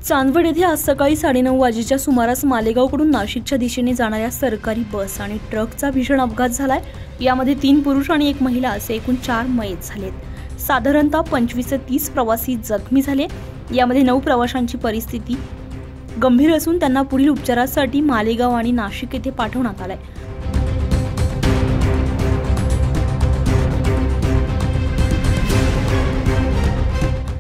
चांदवड येथे आज सकाळी 9:30 वाजेच्या सुमारास मालेगावकडून नाशिकच्या दिशेने जाणाऱ्या सरकारी बस आणि ट्रकचा भीषण अपघात झालाय। यामध्ये 3 पुरुष आणि 1 महिला असे एकूण 4 मयत झालेत। साधारणतः 25 ते 30 प्रवासी जखमी झाले। यामध्ये 9 प्रवाशांची परिस्थिती गंभीर असून त्यांना पुढील उपचारासाठी मालेगाव आणि नाशिक येथे पाठवण्यात आले।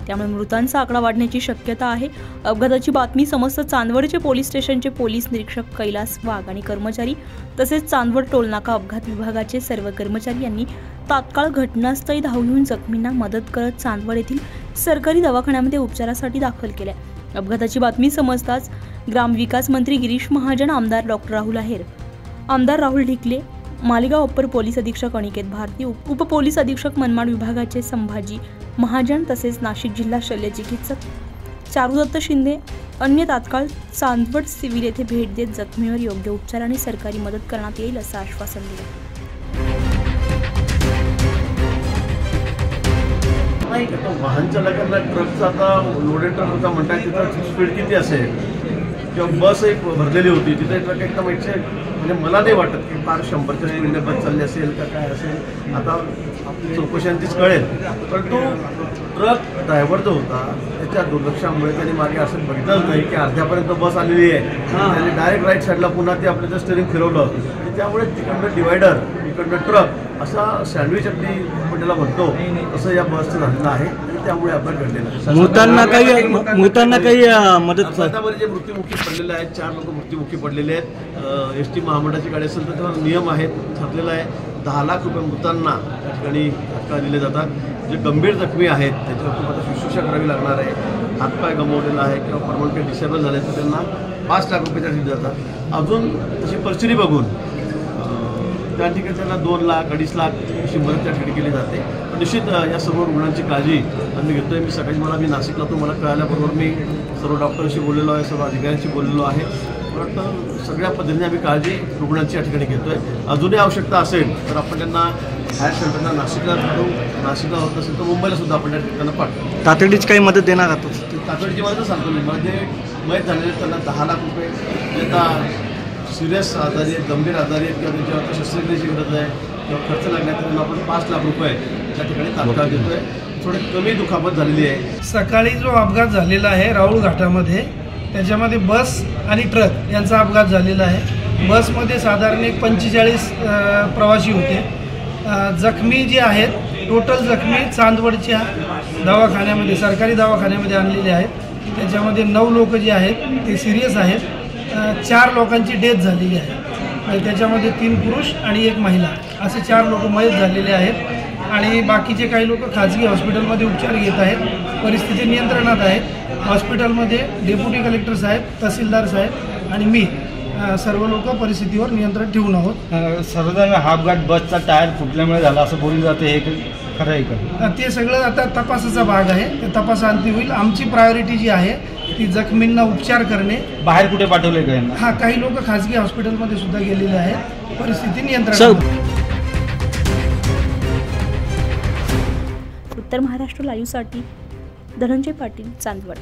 त्यामुळे मृतांचा आकडा वाढण्याची शक्यता आहे। अपघाताची बातमी समस्त चांदवडचे पोलीस स्टेशनचे पोलीस निरीक्षक कैलास वाघ आणि कर्मचारी तसेच चांदवड टोलनाका अपघात विभागाचे सर्व कर्मचारी यांनी तात्काळ घटनास्थळी धाव घेऊन जखमींना मदत करत चांदवड येथील सरकारी दवाखान्यामध्ये उपचारासाठी दाखल केले। अपघाताची बातमी समजताच ग्रामविकास मंत्री गिरीश महाजन, आमदार डॉक्टर राहुल आहेर, आमदार राहुल ढिकले, मालेगाव अप्पर पोलीस अधीक्षक अनिकेत भारती, उप पोलीस अधीक्षक मनमाड विभागाचे संभाजी महाजन तसेच नाशिक जिल्हा शल्य चिकित्सक चारुदत्त शिंदे अन्य तात्काळ चांदवड सिव्हिल येथे भेट देत जखमीवर योग्य उपचार आणि सरकारी मदत करण्यात येईल असं आश्वासन दिलं। वाहन चालकांना ट्रकचा आता लोडेड ट्रक होता म्हणतात, तिथं स्पीड किती असेल किंवा बस एक भरलेली होती तिथे ट्रक एकदम म्हणजे मला नाही वाटत की फार 100च्या स्पीडने बस चालली असेल का काय असेल, आता चौकशांचीच कळेल। परंतु ट्रक ड्रायव्हर जो होता त्याच्या दुर्लक्षामुळे त्यांनी मागे असं बघितलंच नाही की अर्ध्यापर्यंत बस आलेली आहे, त्यांनी डायरेक्ट राईट साईडला पुन्हा ते आपलं स्टेअरिंग फिरवलं, त्यामुळे तिकडनं डिवायडर इकडनं ट्रक असा सँडविच अगदी पटेला म्हणतो असं या बसचं झालेलं आहे। त्यामुळे अपघात घडलेला आहे। मृतांना काही मदत अपघातामध्ये जे मृत्युमुखी पडलेले आहेत 4 लोक मृत्युमुखी पडलेले आहेत। एसटी महामंडळाची गाडी असेल तर त्यावर नियम आहेत, ठरलेला आहे 10 लाख रुपये मृतांना त्या ठिकाणी तात्काळ दिले जातात। जे गंभीर जखमी आहेत त्याच्यावर आता शुश्रूषा करावी लागणार आहे, हातपाय गमावलेला आहे किंवा परमनंट डिसेबल झाले तर त्यांना 5 लाख रुपये दिले जातात। अजून तशी परिस्थिती बघून त्या ठिकाणी त्यांना 2 लाख 2.5 लाख अशी मदत त्या ठिकाणी केली जाते। निश्चित या सर्व रुग्णांची काळजी आम्ही घेतोय। मी सकाळी मी नाशिकला तो मला कळाल्याबरोबर मी सर्व डॉक्टरशी बोललेलो आहे, सर्व अधिकाऱ्यांशी बोललेलो आहे। परंतु सगळ्या पद्धतीने आम्ही काळजी रुग्णांची या ठिकाणी घेतोय। अजूनही आवश्यकता असेल तर आपण त्यांना हायर सेंटरला नाशिकला पाठवू, नाशिकला होत असेल तर मुंबईला सुद्धा आपण त्या ठिकाणी पाठवू। तातडीची काही मदत देणार आहात? तातडीची मदत सांगतो मी, म्हणजे मयत झालेले त्यांना 10 लाख रुपये देता, सिरियस आजारी आहेत, गंभीर आजारी आहेत किंवा त्यांच्यावर शस्त्रक्रियेची गरज आहे किंवा खर्च लागण्यात त्यांना आपण 5 लाख रुपये त्या ठिकाणी तात्काळ देतोय। थोडी कमी दुखापत झालेली आहे। सकाळी जो अपघात झालेला आहे राऊळ घाटामध्ये, त्याच्यामध्ये बस आणि ट्रक यांचा अपघात झालेला आहे। बसमध्ये साधारण 45 प्रवासी होते। जखमी जे आहेत, टोटल जखमी चांदवडच्या दवाखान्यामध्ये सरकारी दवाखान्यामध्ये आणलेले आहेत। त्याच्यामध्ये 9 लोक जे आहेत ते सिरियस आहेत। 4 लोकांची डेथ झालेली आहे आणि त्याच्यामध्ये 3 पुरुष आणि 1 महिला असे 4 लोक मयत झालेले आहेत आणि बाकीचे काही लोक खाजगी हॉस्पिटलमध्ये उपचार घेत आहेत। परिस्थिती नियंत्रणात आहे। हॉस्पिटलमध्ये डेप्युटी कलेक्टर साहेब, तहसीलदार साहेब आणि मी सर्व लोक परिस्थितीवर नियंत्रण ठेवून आहोत। सर्वजण हा अपघात बसचा टायर फुटल्यामुळे झाला असं बोललं जातं, हे खरं आहे का? ते सगळं आता तपासाचा भाग आहे, ते तपासाअंती होईल। आमची प्रायोरिटी जी आहे ती जखमींना उपचार करणे। बाहेर कुठे पाठवले का? हा, काही लोक खाजगी हॉस्पिटलमध्ये सुद्धा गेलेले आहेत। परिस्थिती नियंत्रणात। उत्तर महाराष्ट्र लाईव्हसाठी धनंजय पाटील, चांदवड।